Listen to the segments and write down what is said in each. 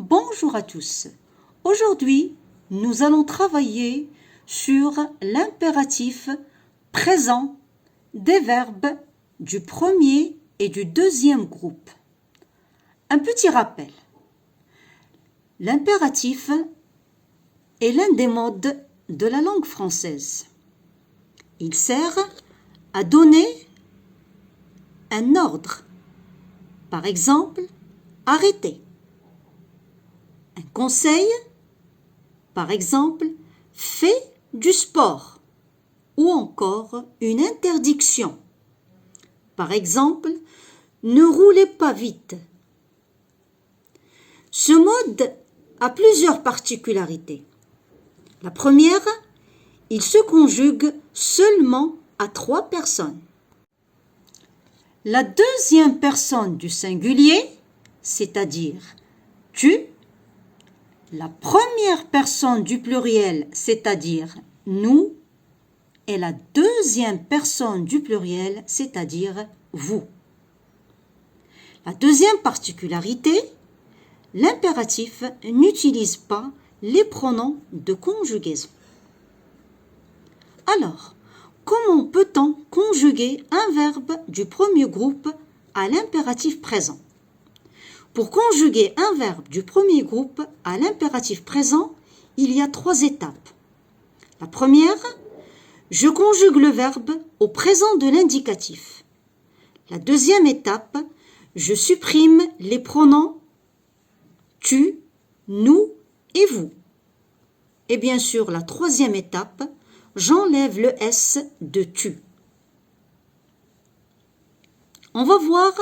Bonjour à tous. Aujourd'hui, nous allons travailler sur l'impératif présent des verbes du premier et du deuxième groupe. Un petit rappel. L'impératif est l'un des modes de la langue française. Il sert à donner un ordre. Par exemple, arrêtez. Un conseil, par exemple, fais du sport. Ou encore une interdiction. Par exemple, ne roulez pas vite. Ce mode a plusieurs particularités. La première, il se conjugue seulement à 3 personnes. La deuxième personne du singulier, c'est-à-dire tu, la première personne du pluriel, c'est-à-dire nous, et la deuxième personne du pluriel, c'est-à-dire vous. La deuxième particularité, l'impératif n'utilise pas les pronoms de conjugaison. Alors, comment peut-on conjuguer un verbe du premier groupe à l'impératif présent? Pour conjuguer un verbe du premier groupe à l'impératif présent, il y a 3 étapes. La première, je conjugue le verbe au présent de l'indicatif. La deuxième étape, je supprime les pronoms tu, nous et vous. Et bien sûr, la troisième étape, j'enlève le S de tu. On va voir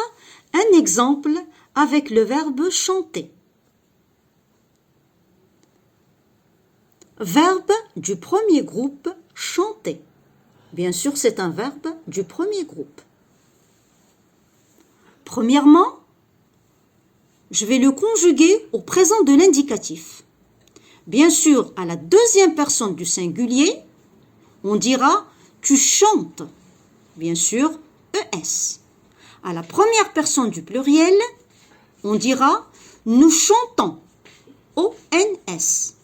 un exemple avec le verbe chanter. Verbe du premier groupe, chanter. Bien sûr, c'est un verbe du premier groupe. Premièrement, je vais le conjuguer au présent de l'indicatif. Bien sûr, à la deuxième personne du singulier, on dira « tu chantes ». Bien sûr, ES. À la première personne du pluriel, on dira « nous chantons ». ONS.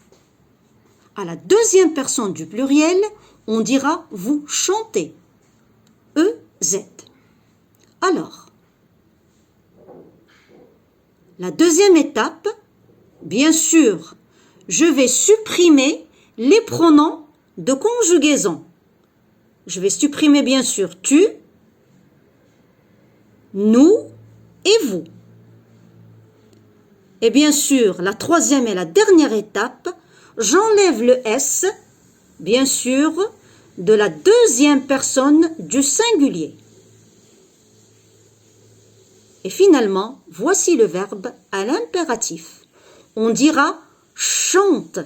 À la deuxième personne du pluriel, on dira « vous chantez ». EZ. Alors, la deuxième étape, bien sûr, je vais supprimer les pronoms de conjugaison. Je vais supprimer bien sûr tu, nous et vous. Et bien sûr, la troisième et la dernière étape, j'enlève le S, bien sûr, de la deuxième personne du singulier. Et finalement, voici le verbe à l'impératif. On dira chante.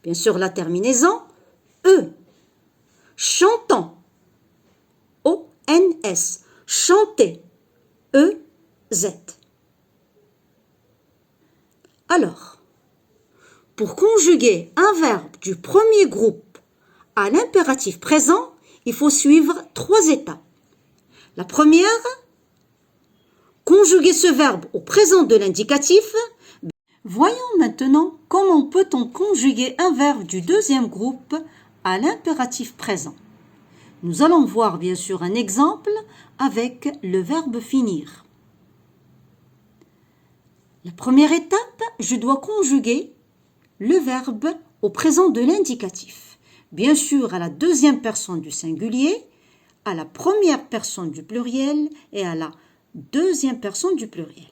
Bien sûr, la terminaison, E. Chantons. ONS. Chanter. EZ. Alors, pour conjuguer un verbe du premier groupe à l'impératif présent, il faut suivre 3 étapes. La première, conjuguer ce verbe au présent de l'indicatif. Voyons maintenant comment peut-on conjuguer un verbe du deuxième groupe à l'impératif présent. Nous allons voir bien sûr un exemple avec le verbe finir. La première étape, je dois conjuguer le verbe au présent de l'indicatif. Bien sûr, à la deuxième personne du singulier, à la première personne du pluriel et à la deuxième personne du pluriel.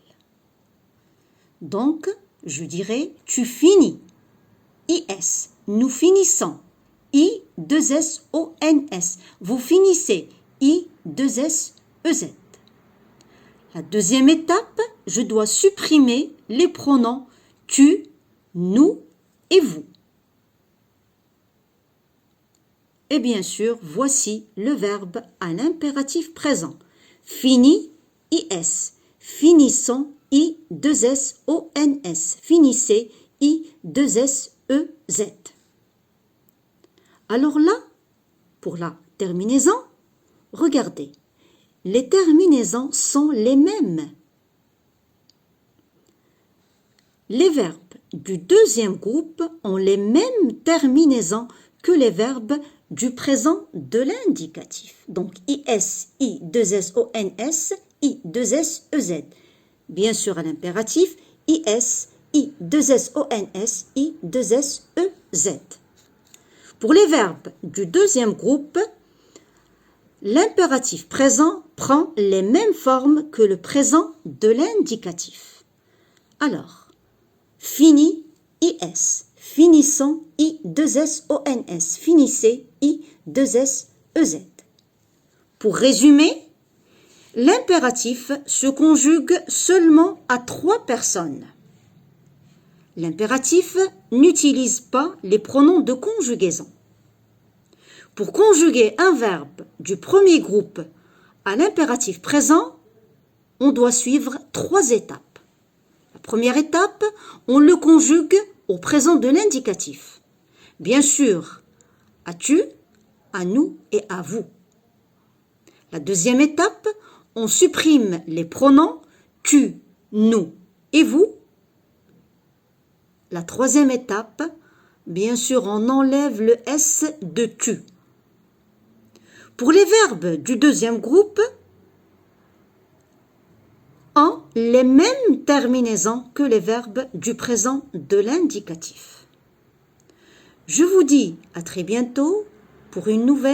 Donc, je dirais « tu finis ». IS, nous finissons. I2SONS, vous finissez. I2SEZ. La deuxième étape, je dois supprimer les pronoms tu, nous et vous. Et bien sûr, voici le verbe à l'impératif présent. Fini, IS. Finissons, I2SONS. Finissez, I2SEZ. Alors là, pour la terminaison, regardez, les terminaisons sont les mêmes. Les verbes du deuxième groupe ont les mêmes terminaisons que les verbes du présent de l'indicatif. Donc, IS, I2SONS, I2SEZ. Bien sûr, à l'impératif, IS, I2SONS, I2SEZ. Pour les verbes du deuxième groupe, l'impératif présent prend les mêmes formes que le présent de l'indicatif. Alors, fini, IS. Finissons, I2SONS. Finissez, I2SEZ. Pour résumer, l'impératif se conjugue seulement à 3 personnes. L'impératif n'utilise pas les pronoms de conjugaison. Pour conjuguer un verbe du premier groupe à l'impératif présent, on doit suivre 3 étapes. La première étape, on le conjugue au présent de l'indicatif. Bien sûr, à tu, à nous et à vous. La deuxième étape, on supprime les pronoms tu, nous et vous. La troisième étape, bien sûr, on enlève le S de tu. Pour les verbes du deuxième groupe, ont les mêmes terminaisons que les verbes du présent de l'indicatif. Je vous dis à très bientôt pour une nouvelle